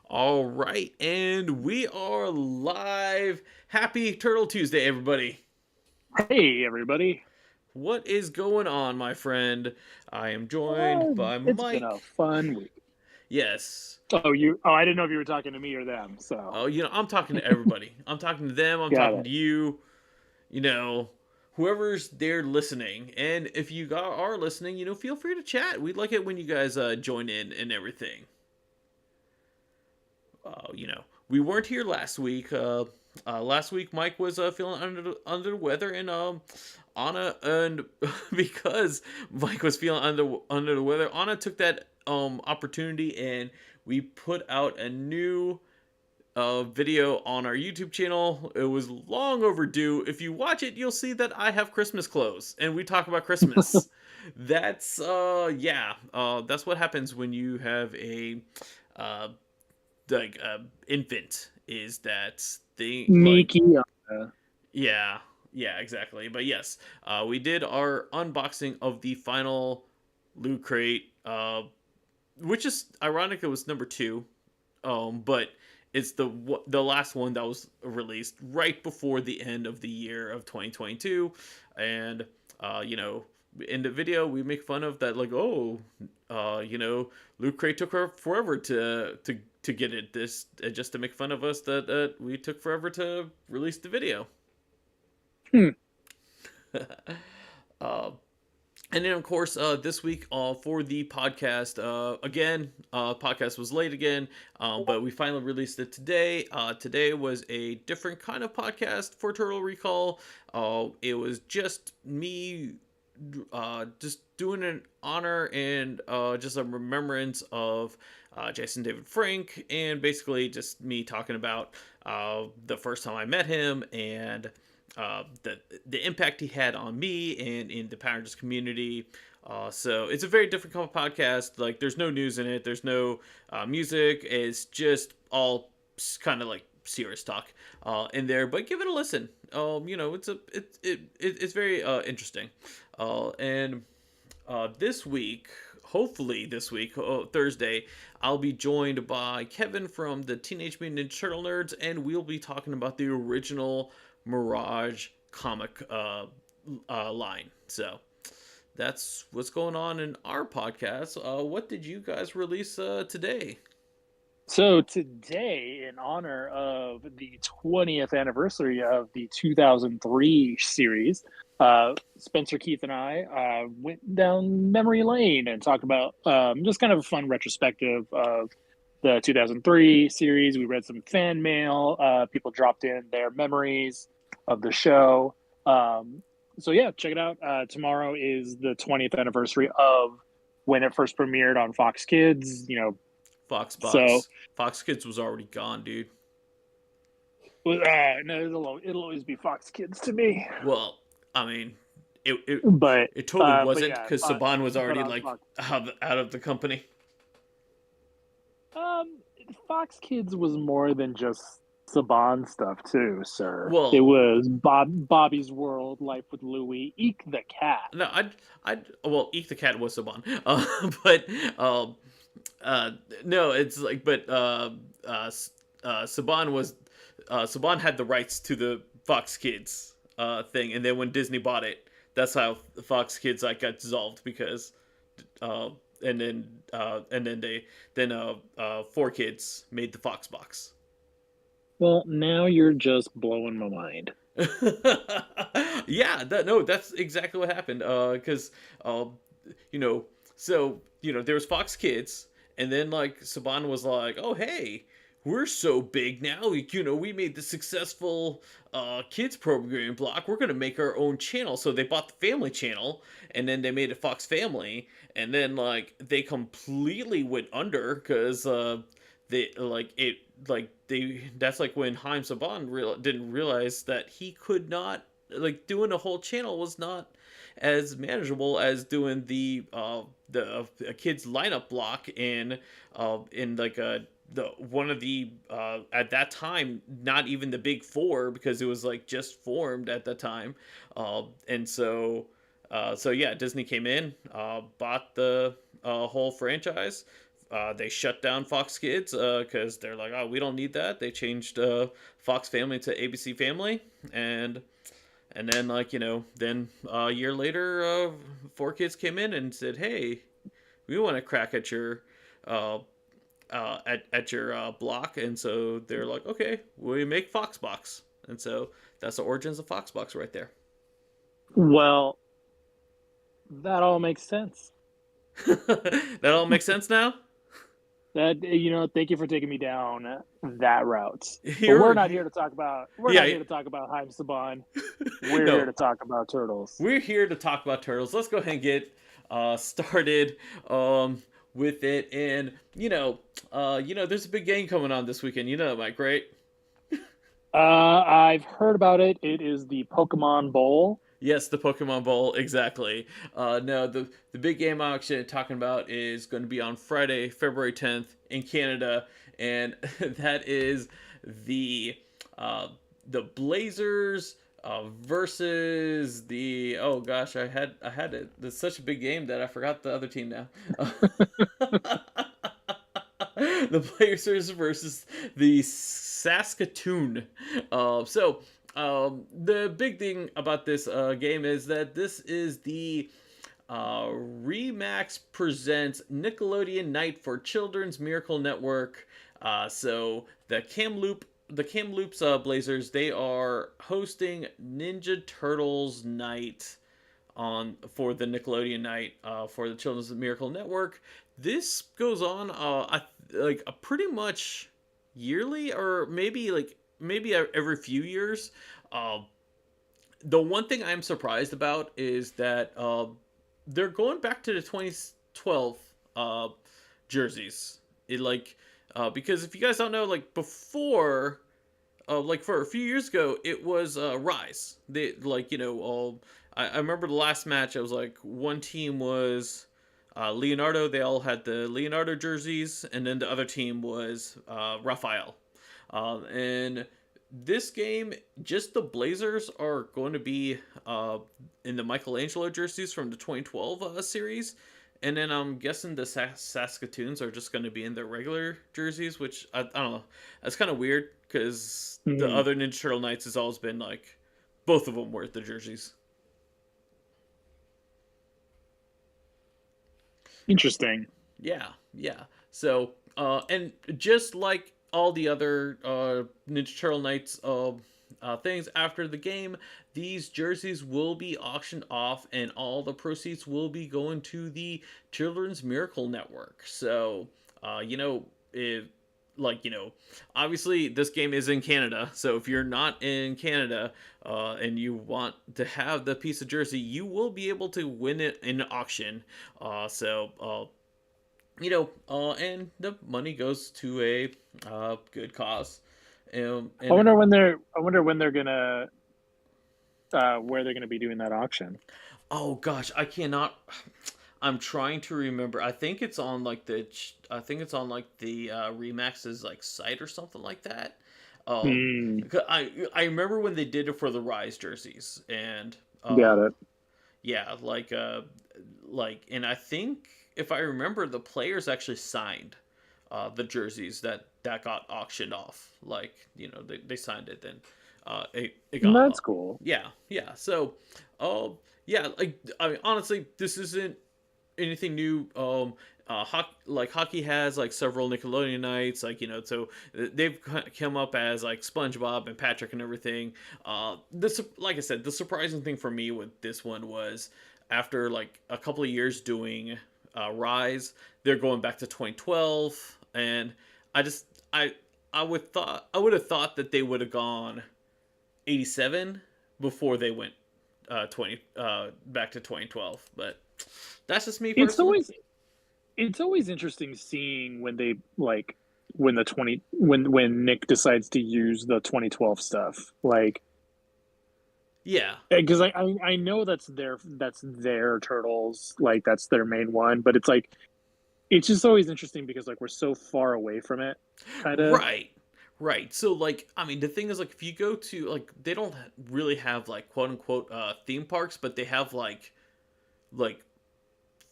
All right, and we are live. Happy Turtle Tuesday, everybody. Hey, everybody. What is going on, my friend? I am joined by It's been a Mike. fun week. Yes. I didn't know if you were talking to me or them. So, Oh, I'm talking to everybody. I'm talking to them. I'm got talking it. to you. You know, whoever's there listening. And if you are listening, feel free to chat. We'd like it when you guys join in and everything. We weren't here last week. Last week Mike was feeling under the weather, and Anna and because Mike was feeling under the weather, Anna took that opportunity and we put out a new video on our YouTube channel. It was long overdue. If you watch it, you'll see that I have Christmas clothes and we talk about Christmas. That's what happens when you have a uh infant, is that they like Miki. yeah, yeah, exactly. But yes, we did our unboxing of the final loot crate, which is ironic. It was number two, but it's the last one that was released right before the end of the year of 2022, and in the video we make fun of that, like, oh, Loot Crate took her forever to get it, this just to make fun of us that we took forever to release the video. Hmm. uh, and then, of course, this week for the podcast, again, podcast was late again, but we finally released it today. Today was a different kind of podcast for Turtle Recall. It was just me just doing an honor and just a remembrance of Jason David Frank, and basically just me talking about the first time I met him and the impact he had on me and in the Power Rangers community. So it's a very different kind of podcast. Like, there's no news in it. There's no music. It's just all kind of like serious talk in there. But give it a listen. It's very interesting. And this week, hopefully this week, Thursday, I'll be joined by Kevin from the Teenage Mutant Ninja Turtle Nerds, and we'll be talking about the original Mirage comic line. So that's what's going on in our podcast. What did you guys release today? So, today, in honor of the 20th anniversary of the 2003 series, Spencer, Keith, and I went down memory lane and talked about just kind of a fun retrospective of the 2003 series. We read some fan mail. People dropped in their memories of the show. So yeah, check it out. Tomorrow is the 20th anniversary of when it first premiered on Fox Kids. So Fox Kids was already gone, dude. no, it'll always be Fox Kids to me. Well, I mean, it it, But it totally but wasn't, yeah, because Saban was but already on like Fox. out of the company. Um, Fox Kids was more than just Saban stuff too, sir. It Well, was Bobby's World, Life with Louie, Eek the Cat. no, well, Eek the Cat was Saban, but um, uh, no, it's like, but Saban was Saban had the rights to the Fox Kids thing, and then when Disney bought it, that's how the Fox Kids like got dissolved, because uh, and then they then 4Kids made the Fox box. Well, now you're just blowing my mind. Yeah, no, that's exactly what happened. Because you know, there was Fox Kids, and then like Saban was like, "Oh, hey, we're so big now. We made the successful kids programming block. We're gonna make our own channel." So they bought the Family Channel, and then they made a Fox Family, and then like they completely went under because they like it like they that's like when Haim Saban didn't realize that he could not, like, doing a whole channel was not as manageable as doing the kids lineup block in like a the one of the at that time, not even the big four, because it was like just formed at the time, and so yeah, Disney came in, bought the whole franchise, they shut down Fox Kids because they're like, oh, we don't need that. They changed Fox Family to ABC Family, and then then a year later, 4Kids came in and said, hey, we want to crack at your uh, at your block, and so they're like, okay, we make Foxbox, and so that's the origins of Foxbox right there. Well, that all makes sense. That all makes sense now. That thank you for taking me down that route. But You're we're yeah, not here to talk about Haim Saban. We're here no, to talk about turtles. we're here to talk about turtles. Let's go ahead and get started with it. And there's a big game coming on this weekend. You know that, Mike, right? I've heard about it. It is the Pokemon Bowl. Yes, the Pokemon Bowl, exactly. No, the big game I'm actually talking about is going to be on Friday, February 10th in Canada, and that is the the Blazers versus the oh gosh, I had it. It's such a big game that I forgot the other team now. The Blazers versus the Saskatoon. The big thing about this game is that this is the Remax presents Nickelodeon Night for Children's Miracle Network. The Kamloops Blazers, they are hosting Ninja Turtles Night on for the Nickelodeon Night for the Children's Miracle Network. This goes on pretty much yearly, or maybe every few years. Uh, the one thing I'm surprised about is that they're going back to the 2012 jerseys. Because if you guys don't know, before, for a few years ago, it was Rise. I remember the last match. I was like, one team was Leonardo. They all had the Leonardo jerseys, and then the other team was Raphael. And this game, just the Blazers are going to be in the Michelangelo jerseys from the 2012 series. And then I'm guessing the Saskatoons are just going to be in their regular jerseys, which I don't know. That's kind of weird because the other Ninja Turtle Knights has always been like both of them were the jerseys. Interesting. Yeah, yeah. So, and just like all the other Ninja Turtle Knights things after the game, these jerseys will be auctioned off, and all the proceeds will be going to the Children's Miracle Network. So, if obviously this game is in Canada, so if you're not in Canada and you want to have the piece of jersey, you will be able to win it in auction. And the money goes to a good cause. I wonder when they're gonna where they're gonna be doing that auction. Oh gosh, I cannot. I'm trying to remember. I think it's on the Remax's site or something like that. Um, Hmm. I remember when they did it for the Rise jerseys, and Got it. yeah, and I think if I remember, the players actually signed the jerseys that got auctioned off. They signed it, then it got That's cool. yeah, yeah. So, yeah, I mean, honestly, this isn't anything new. Hockey has several Nickelodeon nights, so they've come up as SpongeBob and Patrick and everything. This, like I said, the surprising thing for me with this one was after a couple of years doing Rise, they're going back to 2012, and I just I would have thought that they would have gone 87 before they went 20 back to 2012, but that's just me personally. It's always interesting seeing when they when Nick decides to use the 2012 stuff. Yeah, Because I know that's their turtles, that's their main one, but it's just always interesting because we're so far away from it, kind of. right. So I mean, the thing is, if you go to they don't really have quote unquote theme parks, but they have like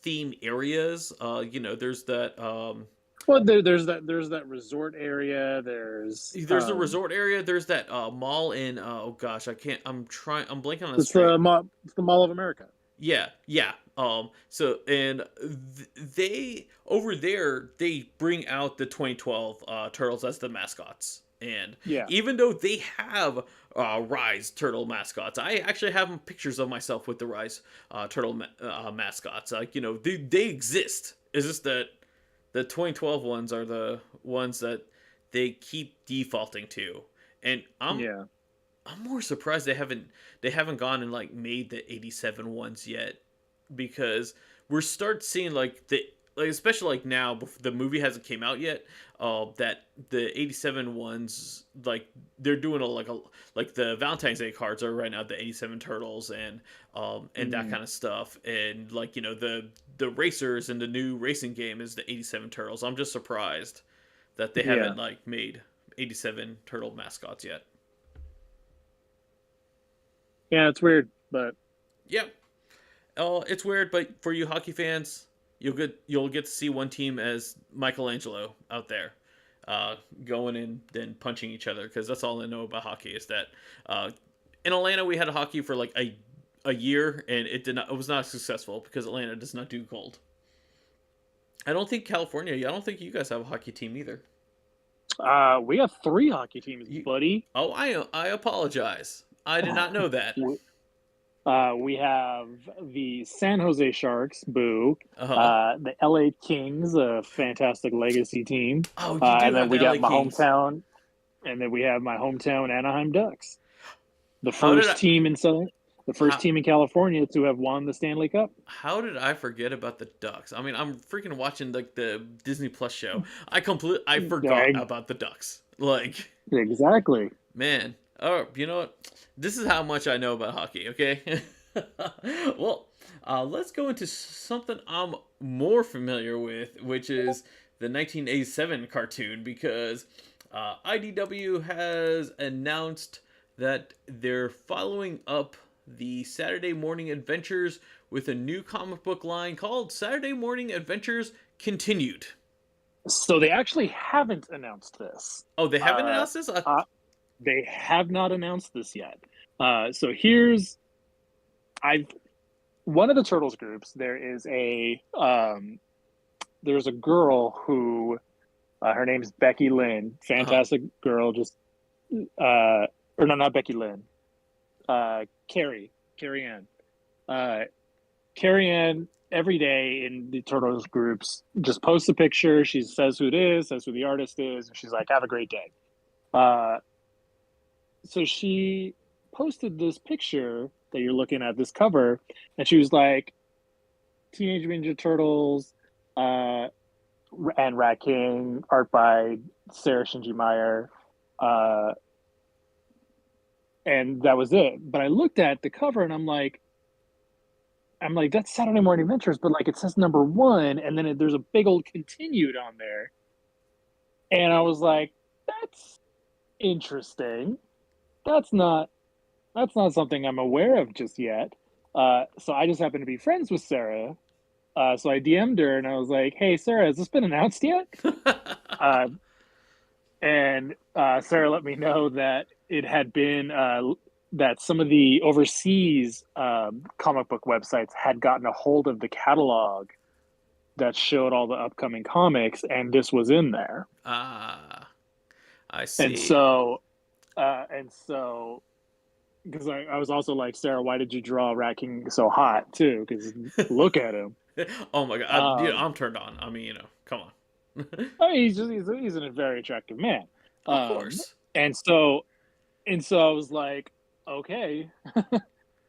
theme areas. There's that Well, there's that resort area. There's There's the resort area. There's that mall in oh gosh, I can't. I'm blanking on the it's street. the Mall of America. Yeah, yeah. So and they over there they bring out the 2012 turtles as the mascots, and Yeah, even though they have Rise turtle mascots, I actually have pictures of myself with the Rise mascots. Like they exist. It's just that the 2012 ones are the ones that they keep defaulting to, and yeah. I'm more surprised they haven't gone and like made the 87 ones yet, because we're start seeing like especially like now the movie hasn't came out yet, that the 87 ones, like they're doing like the Valentine's Day cards are right now the 87 turtles, and that Mm. kind of stuff, and like the racers in the new racing game is the 87 turtles. I'm just surprised that they Yeah, haven't like made 87 turtle mascots yet. yeah. It's weird, but Yep. It's weird, but for you hockey fans, you'll get to see one team as Michelangelo out there, going in and punching each other, because that's all I know about hockey is that uh, in Atlanta we had a hockey for like a year, and it was not successful because Atlanta does not do cold. I don't think California. I don't think you guys have a hockey team either. we have three hockey teams, You, buddy. oh, I apologize. I did not know that. We have the San Jose Sharks, boo. Uh huh. The LA Kings, a fantastic legacy team. Oh, you do And then have we the got LA my Kings. hometown, and then we have my hometown Anaheim Ducks, the How did first I? team in Southern, the first How team in California to have won the Stanley Cup. How did I forget about the Ducks? I mean, I'm freaking watching like the Disney Plus show. I forgot Yeah, about the Ducks. Like, exactly. man. Oh, you know what? This is how much I know about hockey. Okay. Well, let's go into something I'm more familiar with, which is the 1987 cartoon, because IDW has announced that they're following up the Saturday Morning Adventures with a new comic book line called Saturday Morning Adventures Continued. So they actually haven't announced this. Oh, they haven't Uh, announced this? uh, they have not announced this yet. So here's I've one of the Turtles groups. There's a girl who her name's Becky Lynn, Uh-huh. fantastic girl. Just or no, not Becky Lynn. Carrie Ann. Uh, Carrie Ann every day in the Turtles groups just posts a picture. She says who it is, says who the artist is, and she's like, "Have a great day." Uh, so she posted this picture that you're looking at, this cover, and she was like, "Teenage Mutant Ninja Turtles, uh, and Rat King, art by Sarah Shinji Meyer." Uh, and that was it. But I looked at the cover and I'm like, that's Saturday Morning Adventures, but like it says number one, and then there's a big old continued on there, and I was like, that's interesting. That's not something I'm aware of just yet. So I just happen to be friends with Sarah. So I DM'd her and I was like, "Hey Sarah, has this been announced yet?" Uh, and Sarah let me know that it had been that some of the overseas comic book websites had gotten a hold of the catalog that showed all the upcoming comics, and this was in there. Ah, I And see. so, because I was also like, Sarah, why did you draw Rat King so hot too? Because look at him. Oh my god, Um, I'm turned on. I mean, come on. I mean, he's a very attractive man. Of Um, course. and so I was like, okay.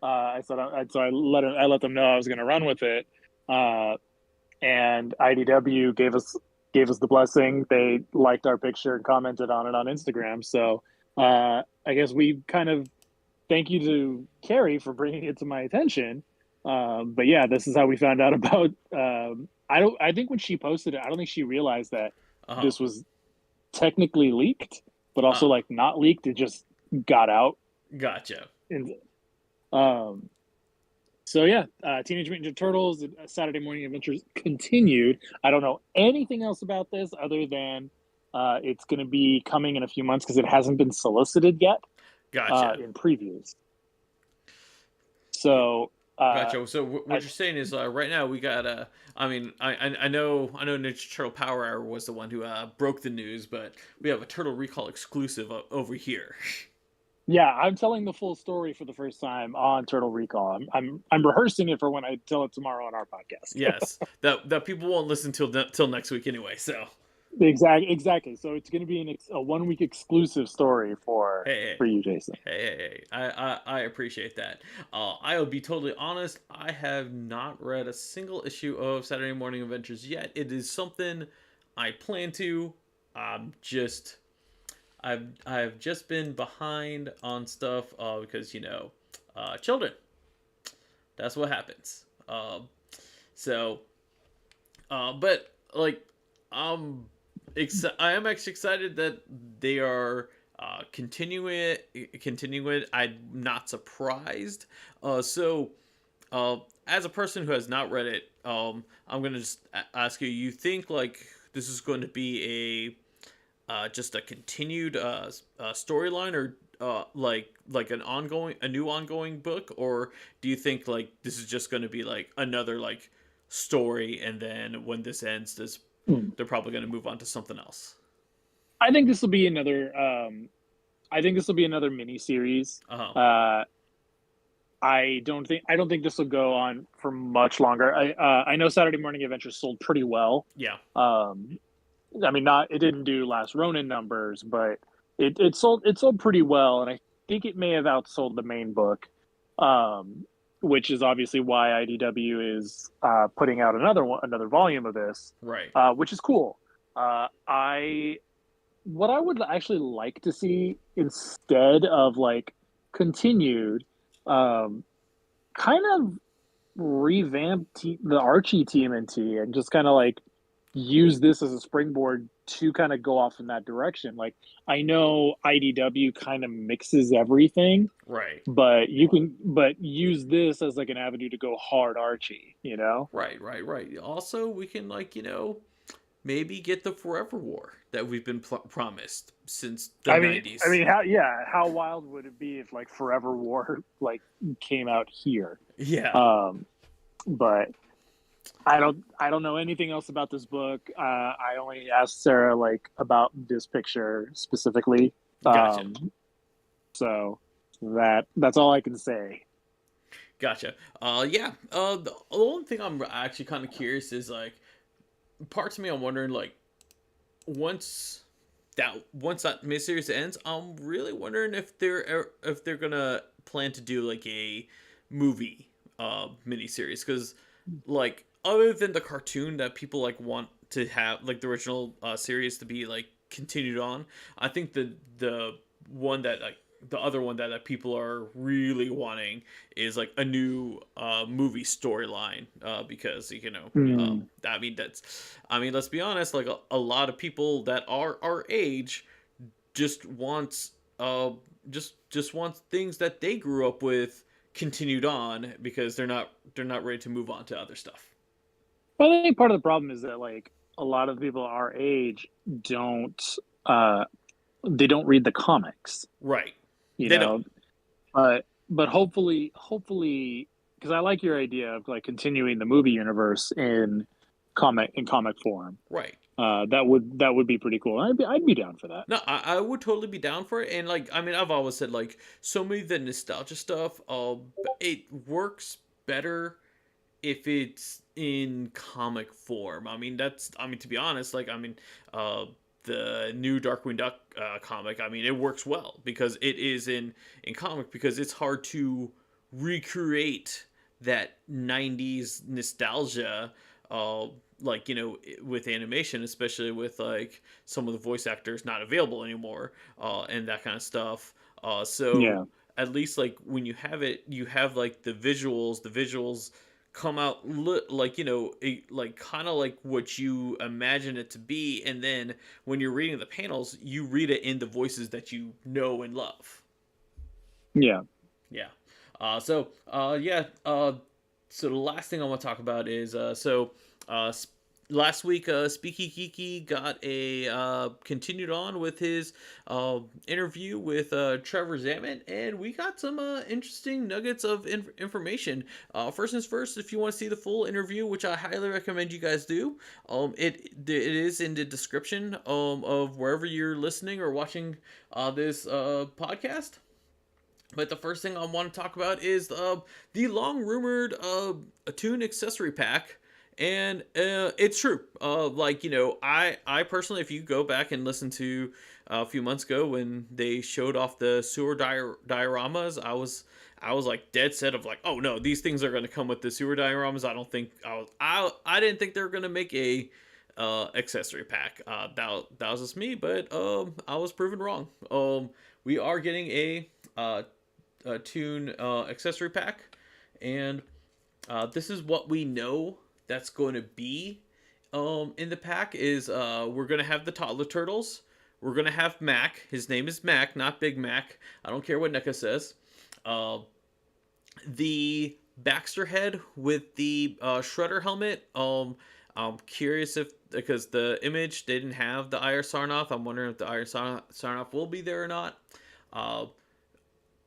So I let them know I was going to run with it. Uh, and IDW gave us the blessing. They liked our picture and commented on it on Instagram. So I guess we kind of thank you to Carrie for bringing it to my attention. But yeah, this is how we found out about. I don't. I think when she posted it, I don't think she realized that Uh-huh. this was technically leaked, but also Uh, like not leaked. It just got out, gotcha. and um, So yeah, Teenage Mutant Ninja Turtles Saturday Morning Adventures continued. I don't know anything else about this other than it's going to be coming in a few months because it hasn't been solicited yet Gotcha. in previews. Yeah, So uh, gotcha. So I, what you're saying is right now we got I mean I know Ninja Turtle Power Hour was the one who broke the news, but we have a Turtle Recall exclusive over here. yeah, I'm telling the full story for the first time on Turtle Recall. I'm rehearsing it for when I tell it tomorrow on our podcast. Yes, that people won't listen till next week anyway. So Exactly. So it's going to be a 1 week exclusive story hey, for you, Jason. hey, I appreciate that. I'll be totally honest. I have not read a single issue of Saturday Morning Adventures yet. It is something I plan to. I'm just I've just been behind on stuff because children. That's what happens. So but like um I am actually excited that they are continuing it. I'm not surprised. So as a person who has not read it, I'm gonna just ask you. You think like this is going to be a just a continued storyline, or like a new ongoing book, or do you think like this is just going to be like another like story, and then when this ends, this Hmm. they're probably going to move on to something else? I think this will be another. I think this will be another mini series. Uh huh. I don't think this will go on for much longer. I know Saturday Morning Adventures sold pretty well. Yeah. Um, I mean, not it didn't do Last Ronin numbers, but it sold pretty well, and I think it may have outsold the main book, um, which is obviously why IDW is putting out another volume of this, Right. which is cool. I What I would actually like to see instead of like continued, um, kind of revamp the Archie TMNT and just kind of like use this as a springboard to kind of go off in that direction. Like I know IDW kind of mixes everything, Right. but use this as like an avenue to go hard Archie, you know? Right. Also, we can like maybe get the Forever War that we've been promised since the I '90s. mean, how wild would it be if like Forever War like came out here? Yeah. Um, but I don't know anything else about this book. I only asked Sarah like about this picture specifically. Gotcha. So that's all I can say. Gotcha. Yeah. The only thing I'm actually kind of curious is like parts of me. I'm wondering like once once that miniseries ends, I'm really wondering if they're gonna plan to do like a movie miniseries, because like other than the cartoon that people like want to have like the original series to be like continued on, I think the one that like the other one that people are really wanting is like a new movie storyline, because Hmm. I mean, let's be honest, like a lot of people that are our age just wants just wants things that they grew up with continued on, because they're not ready to move on to other stuff. Well, I think part of the problem is that like a lot of the people our age don't uh they don't read the comics, Right. you They don't. know. But hopefully, because I like your idea of like continuing the movie universe in comic form. Right. That would be pretty cool. I'd be down for that. No, I would totally be down for it. And like, I mean, I've always said like so many of the nostalgia stuff, it works better if it's in comic form. I mean, to be honest, like, I mean, uh, the new Darkwing Duck comic, I mean, it works well because it is in comic, because it's hard to recreate that '90s nostalgia, uh, like with animation, especially with like some of the voice actors not available anymore, and that kind of stuff. So Yeah, at least like when you have it, you have like the visuals. The visuals come out like like kind of like what you imagine it to be, and then when you're reading the panels, you read it in the voices that you know and love. yeah. Yeah. Yeah. so the last thing I want to talk about is uh, last week Speaky Geeky got a continued on with his interview with Trevor Zammit, and we got some interesting nuggets of information. First things first, if you want to see the full interview, which I highly recommend you guys do, it is in the description of wherever you're listening or watching this podcast. But the first thing I want to talk about is the long rumored Toon accessory pack. And it's true. Like, I personally, if you go back and listen to a few months ago when they showed off the sewer dioramas, I was like dead set of like, oh no, these things are going to come with the sewer dioramas. I don't think I didn't think they were going to make a accessory pack. That was just me, but I was proven wrong. We are getting a Toon accessory pack, and this is what we know that's going to be in the pack. Is we're going to have the toddler turtles. We're going to have Mac. His name is Mac, not Big Mac. I don't care what NECA says. The Baxter head with the Shredder helmet. I'm curious if, because the image didn't have the Iron Sarnoff, I'm wondering if the Iron Sarnoff will be there or not. Uh,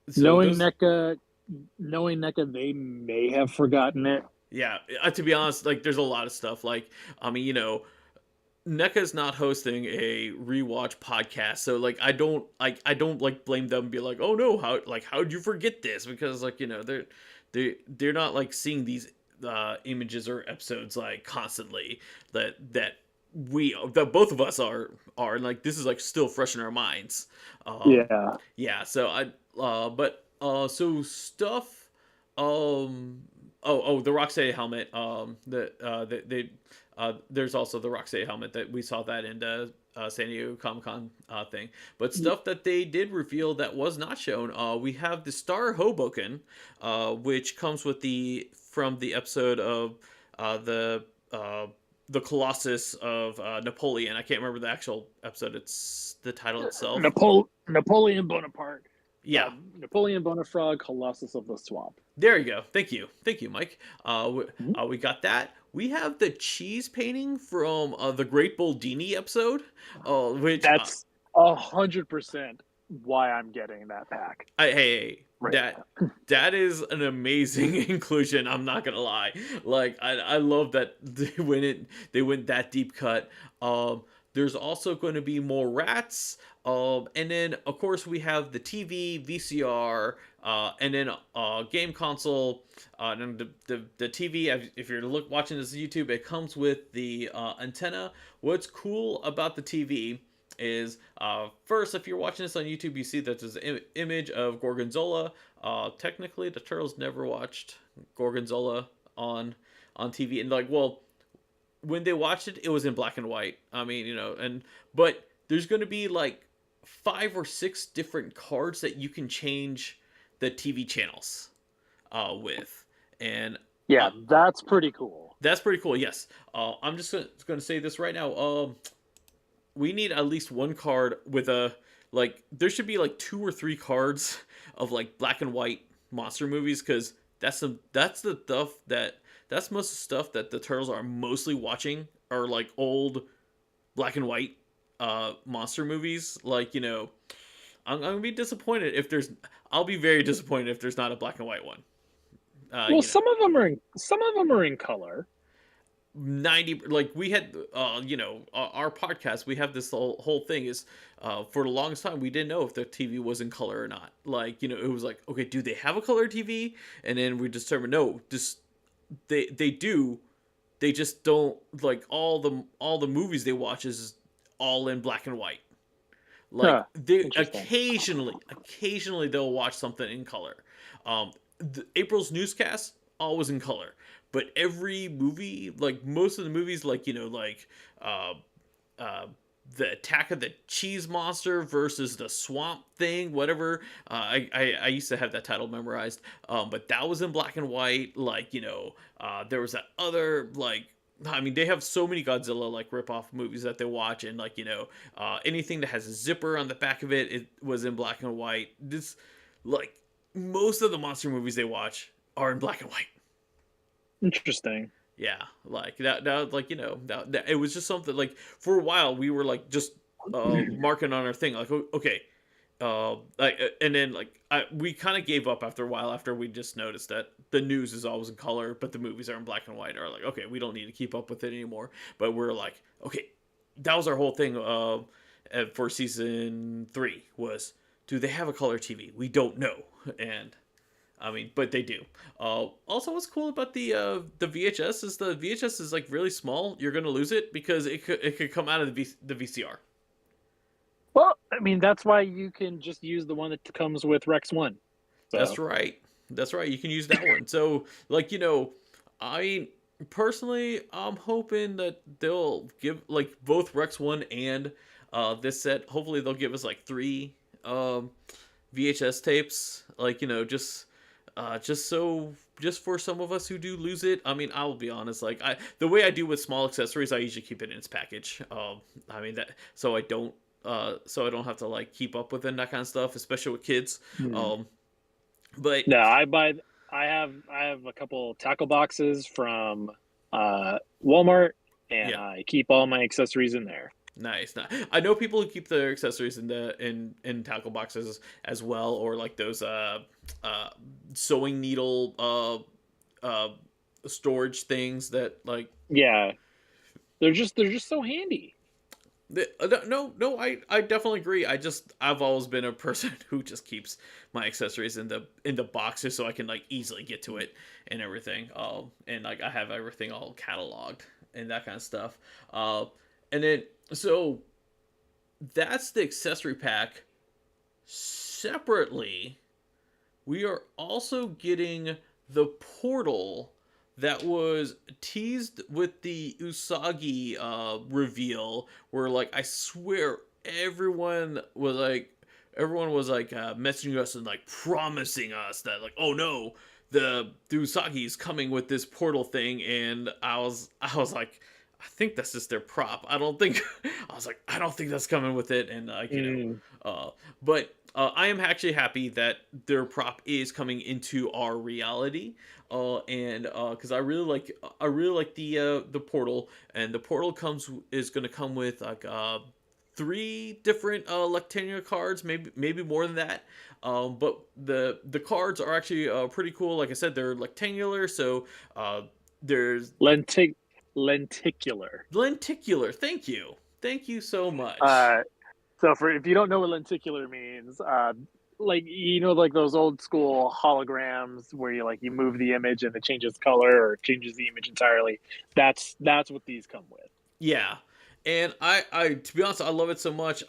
so Knowing those, NECA, knowing NECA, they may have forgotten it. yeah, to be honest, like there's a lot of stuff. Like, I mean, NECA's not hosting a rewatch podcast, so like I don't like blame them and be like, oh no, how'd you forget this? Because like they're not like seeing these images or episodes like constantly that both of us are and like this is like still fresh in our minds. Yeah. Yeah, so so stuff. The Rocksteady helmet. There's also the Rocksteady helmet that we saw that in the San Diego Comic Con thing. But stuff that they did reveal that was not shown. We have the Star Hoboken, which comes with from the episode of the Colossus of Napoleon. I can't remember the actual episode. It's the title itself. Napoleon Bonaparte. Yeah. Napoleon Bonafrog, Colossus of the Swamp. There you go. Thank you, Mike. Mhm. We got that. We have the cheese painting from the Great Boldini episode, which That's 100% why I'm getting that pack. hey, Right. that is an amazing inclusion. I'm not gonna lie. Like I love that they went that deep cut. There's also going to be more rats. And then of course we have the TV, VCR, and then game console. And the TV. If you're watching this on YouTube, it comes with the antenna. What's cool about the TV is first, if you're watching this on YouTube, you see that there's an image of Gorgonzola. Technically, the turtles never watched Gorgonzola on TV, and like, well, when they watched it, it was in black and white. I mean, but there's going to be like 5 or 6 different cards that you can change the TV channels with, and Yeah, that's pretty cool. that's pretty cool. Yes, I'm just going to say this right now. We need at least one card with there should be like 2 or 3 cards of like black and white monster movies, because that's the stuff that's most of the stuff that the turtles are mostly watching are like old black and white monster movies. Like, I'm gonna be disappointed if there's I'll be very disappointed if there's not a black and white one. Well, some of them are in color. 90, like we had our podcast, we have this whole thing is for the longest time we didn't know if the TV was in color or not. Like, it was like, okay, do they have a color TV? And then we determined no, just they do, they just don't. Like all the movies they watch is all in black and white. Like they occasionally they'll watch something in color. April's newscast always in color, but every movie, like most of the movies, like the Attack of the Cheese Monster versus the Swamp Thing, whatever. I used to have that title memorized, but that was in black and white. Like, there was that other, like, I mean, they have so many Godzilla like rip-off movies that they watch, and like, anything that has a zipper on the back of it, it was in black and white. This, like, most of the monster movies they watch are in black and white. Interesting. Yeah, like that like it was just something like for a while we were like just marking on our thing like okay, and then like we kind of gave up after a while after we just noticed that the news is always in color but the movies are in black and white, or like okay, we don't need to keep up with it anymore. But we're like okay, that was our whole thing for season 3 was, do they have a color TV? We don't know. And I mean, but they do. Also, what's cool about the VHS is the VHS is like really small. You're gonna lose it because it could come out of the VCR. Well, I mean, that's why you can just use the one that comes with Rex One. That's So, right. That's right. You can use that one. So, like, I personally, I'm hoping that they'll give like both Rex One and this set. Hopefully, they'll give us like 3 VHS tapes. Like, just for some of us who do lose it. I mean, I'll be honest. Like, the way I do with small accessories, I usually keep it in its package. I mean that so I don't have to like keep up with it and that kind of stuff, especially with kids. hmm. Um, but No, I buy. I have a couple tackle boxes from Walmart, and yeah, I keep all my accessories in there. nice. I know people who keep their accessories in tackle boxes as well, or like those uh sewing needle storage things that like Yeah, they're just so handy. no, I definitely agree. I've always been a person who just keeps my accessories in the boxes so I can like easily get to it and everything. And like I have everything all cataloged and that kind of stuff. And then so that's the accessory pack. Separately, we are also getting the portal that was teased with the Usagi reveal, where like I swear everyone was like messaging us and like promising us that like, oh no, the Usagi is coming with this portal thing. And I was like, I think that's just their prop. I don't think I was like, I don't think that's coming with it. And like, Mm. but I am actually happy that their prop is coming into our reality, and because I really like the portal, and the portal is going to come with like 3 different Lectania cards, maybe more than that. But the cards are actually pretty cool. Like I said, they're rectangular, so there's Lentic lenticular. lenticular. Thank you so much. Uh, so for if you don't know what lenticular means, like like those old school holograms where you move the image and it changes color or changes the image entirely. That's what these come with. Yeah, and I to be honest, I love it so much.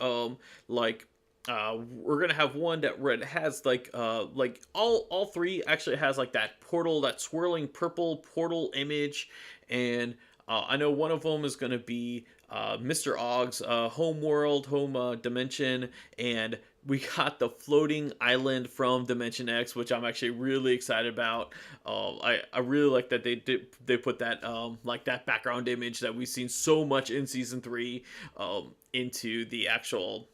Like, we're gonna have one that red has like all 3 actually has like that portal, that swirling purple portal image, and I know one of them is gonna be Mr. Ogg's home world, home dimension, and we got the floating island from Dimension X, which I'm actually really excited about. I really like that they put that like that background image that we've seen so much in season 3 into the actual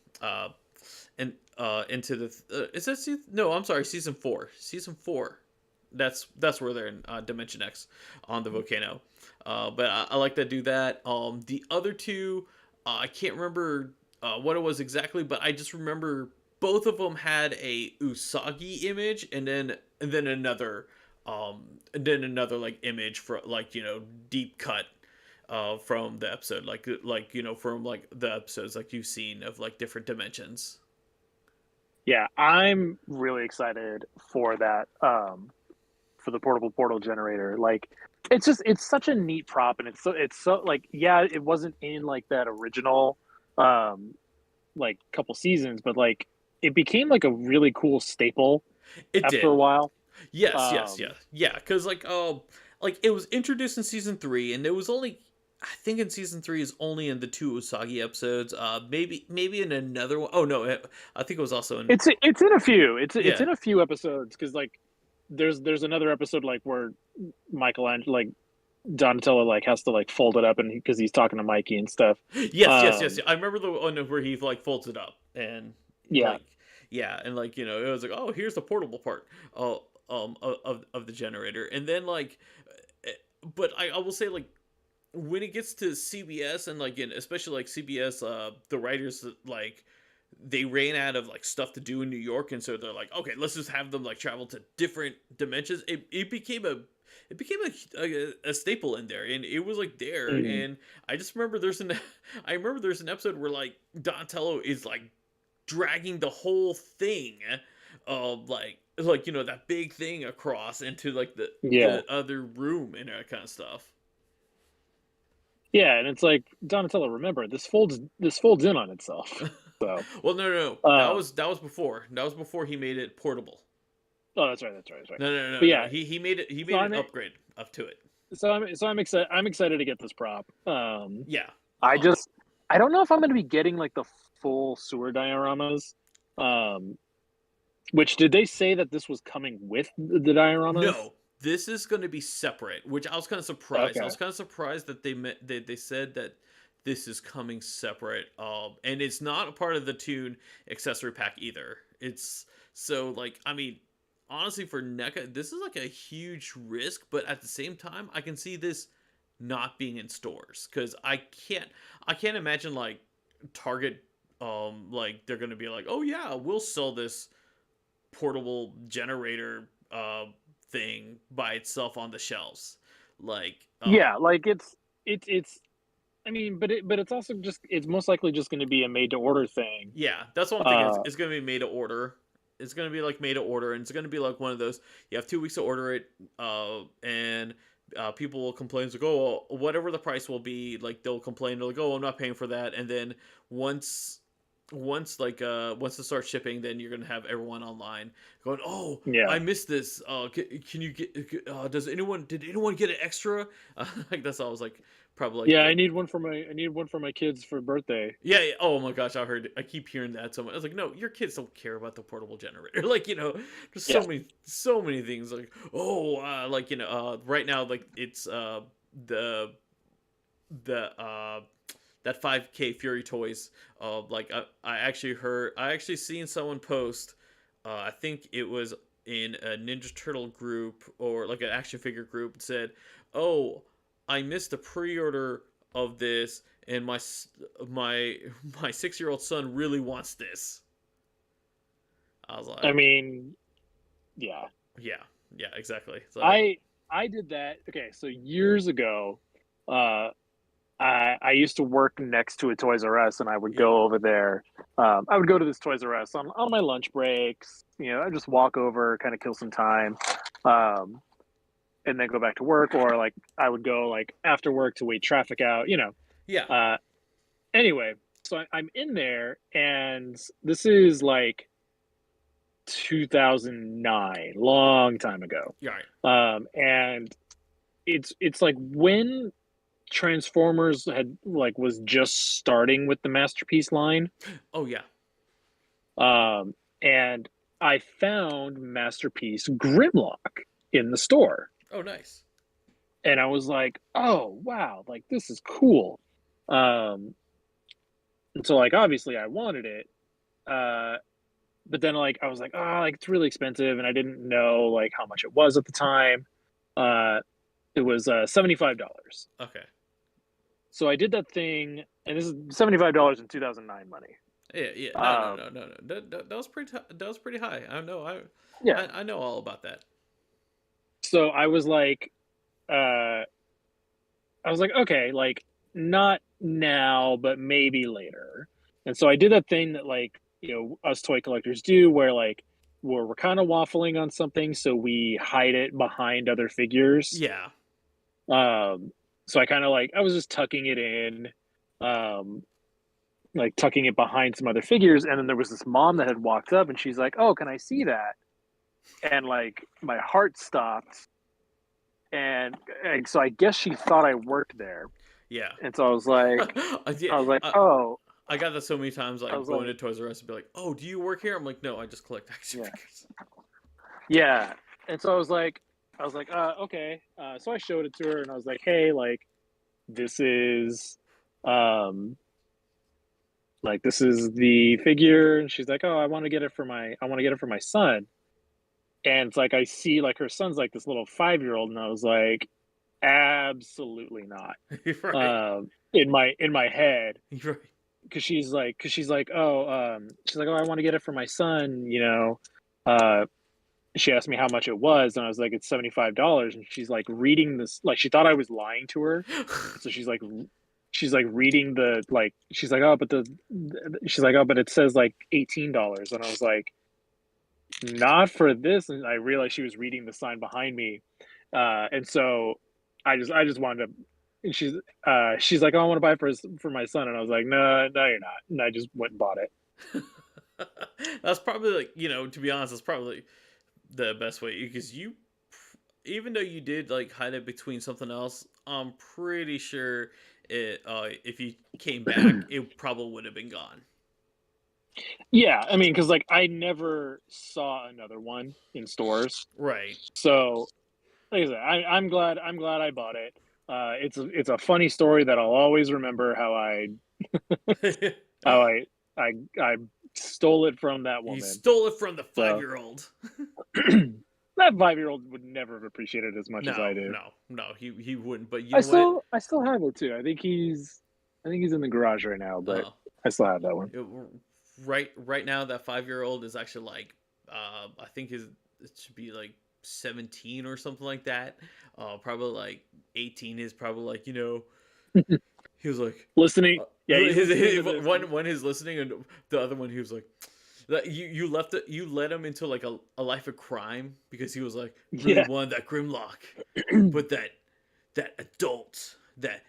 and into the is that season? No, I'm sorry, season 4. Season 4. That's where they're in Dimension X on the volcano. But I like to do that. The other 2, I can't remember what it was exactly, but I just remember both of them had a Usagi image, and then another like image for like deep cut from the episode, like from like the episodes like you've seen of like different dimensions. Yeah, I'm really excited for that. For the portable portal generator. Like it's such a neat prop, and it's so like, yeah, it wasn't in like that original um like couple seasons, but like it became like a really cool staple It after a did. while. Yes, yes, Um yeah, yeah. Because like it was introduced in season 3, and it was only, I think in season 3 is only in the 2 Usagi episodes. Maybe in another one. Oh no, I think it was also in. it's in a few. It's Yeah, in a few episodes because like there's another episode like where Michelangelo like Donatello like has to like fold it up and because he's talking to Mikey and stuff. yes, yes, yes. Um I remember the one where he like folds it up and yeah. like, yeah, and like it was like, oh, here's the portable part of the generator, and then like but I will say, like, when it gets to CBS and like, especially like CBS, the writers, like, they ran out of like stuff to do in New York, and so they're like, okay, let's just have them like travel to different dimensions. It became a staple in there, and it was like there. Mm. And I just remember there's an I remember there's an episode where like Donatello is like dragging the whole thing, like that big thing across into like Yeah. the other room and that kind of stuff. Yeah, and it's like, Donatello, remember, this folds in on itself. So, Well, no, no, no. um, That was before. That was before he made it portable. oh, that's right. No, no, no, But no. yeah, He made it. He so made an I'm upgrade up to it. I'm excited. I'm excited to get this prop. Yeah. I Um. just I don't know if I'm going to be getting like the full sewer dioramas. Um, which, did they say that this was coming with the dioramas? No, this is going to be separate, which I was kind of surprised. I Okay. was kind of surprised that they said that this is coming separate. And it's not a part of the Toon accessory pack either. It's so like, I mean, honestly, for NECA, this is like a huge risk, but at the same time, I can see this not being in stores because I can't imagine like Target, like they're gonna be like, oh yeah, we'll sell this portable generator thing by itself on the shelves. Like, Yeah, like it's. I mean, but it's also just, it's most likely just going to be a made to order thing. yeah, that's what I'm thinking. Uh, It's going to be made to order. It's going to be like made to order, and it's going to be like one of those. You have 2 weeks to order it, and people will complain. It's like, oh, well, whatever the price will be, like they'll complain. They'll like, oh, I'm not paying for that. And then once once it starts shipping, then you're gonna have everyone online going, oh, yeah. I missed this. Can you get? Did anyone get an extra? Like that's all. I was like, probably like Yeah, the, I need one for my kids for birthday. yeah, yeah. Oh my gosh, I keep hearing that so much. I was like, no, your kids don't care about the portable generator. Like, there's Yeah. so many things. Like, oh, like right now, like it's the the that 5K Fury toys. Like I actually seen someone post. I think it was in a Ninja Turtle group or like an action figure group. Said, "Oh, I missed a pre-order of this, and my my 6-year-old son really wants this." I was I like, mean, yeah. "Yeah, yeah, exactly." So I did that. Okay, so years ago, uh, I used to work next to a Toys R Us, and I would yeah, go over there. I would go to this Toys R Us on my lunch breaks. I just walk over, kind of kill some time, um, and then go back to work, or like I would go like after work to wait traffic out. yeah, Uh, anyway, so I'm in there, and this is like 2009, long time ago. you're right. And it's like when Transformers had like was just starting with the Masterpiece line. Oh yeah, And I found Masterpiece Grimlock in the store. oh nice. And I was like, oh wow, like this is cool. And so like obviously I wanted it. But then like I was like, oh, like it's really expensive, and I didn't know like how much it was at the time. Uh it was $75. Okay. So I did that thing, and this is $75 in 2009 money. Yeah, yeah. No, no, Um, no, no, no. That was pretty. That was pretty high. I know. yeah. I know all about that. So I was like, I was like, okay, like not now, but maybe later. And so I did that thing that like us toy collectors do, where like we're kind of waffling on something, so we hide it behind other figures. Yeah. So I kind of like I was just tucking it in, um, like tucking it behind some other figures, and then there was this mom that had walked up, and she's like, "Oh, can I see that?" And like my heart stopped, and so I guess she thought I worked there, Yeah. and so I was like, Yeah. "Oh," I got that so many times. I Like was going like, to Toys R Us and be like, "Oh, do you work here?" I'm like, "No, I just collect action "Yeah, figures." yeah," and so I was like, "Okay." So I showed it to her, and I was like, "Hey, like this is, um." Like this is the figure, and she's like, "Oh, I want to get it for my son." And it's like I see like her son's like this little 5-year old, and I was like, Absolutely not. Right. In my head, Right. she's like, "Oh, I wanna get it for my son," uh, she asked me how much it was, and I was like, "It's $75," and she's, like, reading this like, she thought I was lying to her, so she's, like, reading she's like, she's like, "Oh, but it says, like, $18," and I was like, "Not for this," and I realized she was reading the sign behind me, and so I just wanted to and she's like, "Oh, I wanna buy it for my son," and I was like, "No, no, you're not," and I just went and bought it. That's probably like, to be honest, that's probably the best way because even though you did like hide it between something else, I'm pretty sure if you came back, it probably would have been gone. Yeah, I mean, because like, I never saw another one in stores, Right. so, like I said, I'm glad I bought it. It's a funny story that I'll always remember how I stole it from that You woman. stole it from the So 5-year-old. that 5-year-old would never have appreciated it as much as I No, do. no, no, he wouldn't. But you know what? I still have it too. I think he's in the garage right now, but Uh, I still have that one. it, right now, that 5-year-old is actually like, I think it should be like 17 or something like that. Probably like 18 is probably like, he was like, Listening, yeah, he's listening to this. one is listening, and the other one he was like, that you led him into like a life of crime because he was like really Yeah, wanted that Grimlock, but that adult that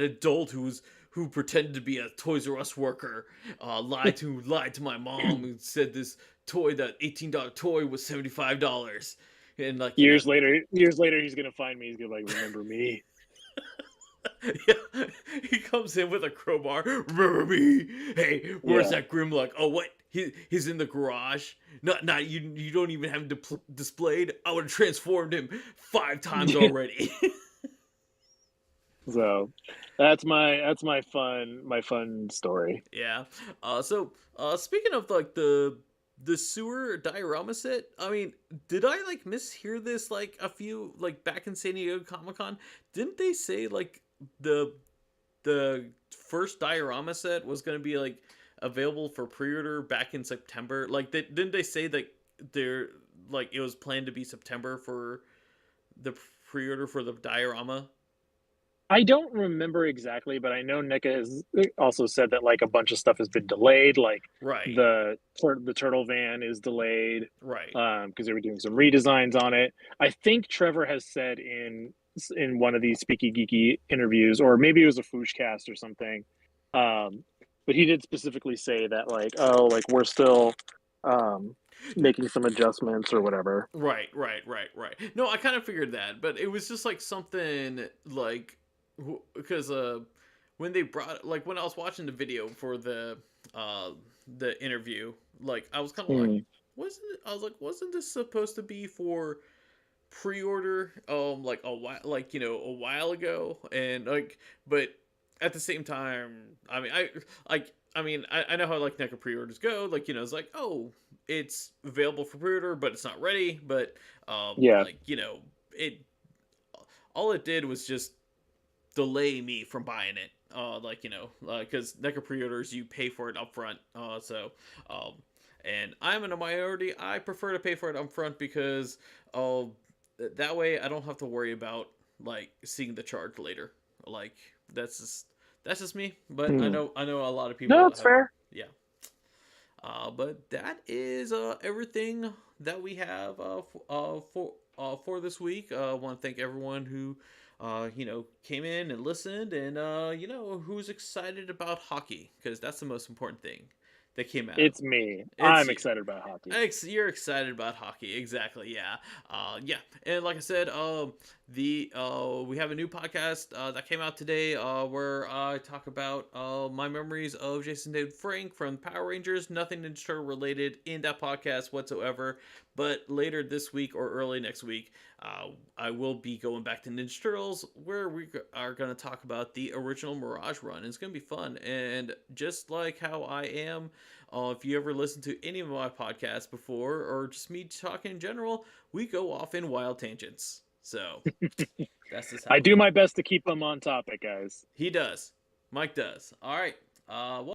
adult who pretended to be a Toys R Us worker, lied to my mom and said this that $18 toy was $75, and like years later, he's gonna find me. He's gonna be like, remember me? yeah, he comes in with a crowbar. Remember me? Hey, where's Yeah. that Grimlock? Oh, what? He's in the garage. Not you. You don't even have him displayed. I would have transformed him 5 times already. So that's my fun story. Yeah. So speaking of like the sewer diorama set, I mean, did I like mishear this like a few like back in San Diego Comic Con? Didn't they say like the the first diorama set was going to be like available for pre-order back in September? Like, didn't they say that they're like it was planned to be September for the pre-order for the diorama? I don't remember exactly, but I know NECA has also said that like a bunch of stuff has been delayed. Like Right, the turtle van is delayed right, because they were doing some redesigns on it. I think Trevor has said in one of these Speaky Geeky interviews, or maybe it was a Fooshcast or something. Um, but he did specifically say that like, oh, like we're still um, making some adjustments or whatever. right. No, I kind of figured that, but it was just like something like because when they brought like when I was watching the video for uh the interview, like I was kind of like, Hmm. wasn't it? I was like, wasn't this supposed to be for pre-order like a while like a while ago, and like but at the same time, I mean, I know how like NECA pre-orders go, like it's like, oh, it's available for pre-order but it's not ready, but Yeah, like it all it did was just delay me from buying it, like because NECA pre-orders you pay for it upfront, so um and I'm in a minority. I prefer to pay for it upfront because uh that way I don't have to worry about like seeing the charge later. Like that's just that's just me, but hmm. I know a lot of No, people that's have, fair. yeah. But that is everything that we have for this week. I want to thank everyone who came in and listened, and who's excited about hockey, because that's the most important thing that came out of. It's me. It's I'm you. excited about hockey. You're excited about hockey, exactly? Yeah, yeah. And like I said, the we have a new podcast that came out today, where I talk about my memories of Jason David Frank from Power Rangers. Nothing Ninja Turtle related in that podcast whatsoever. But later this week or early next week, I will be going back to Ninja Turtles, where we are going to talk about the original Mirage run. It's going to be fun, and just like how I am. If you ever listened to any of my podcasts before, or just me talking in general, we go off in wild tangents. So that's just I how it do is. my best to keep them on topic, guys. He does. Mike does. All right. Well,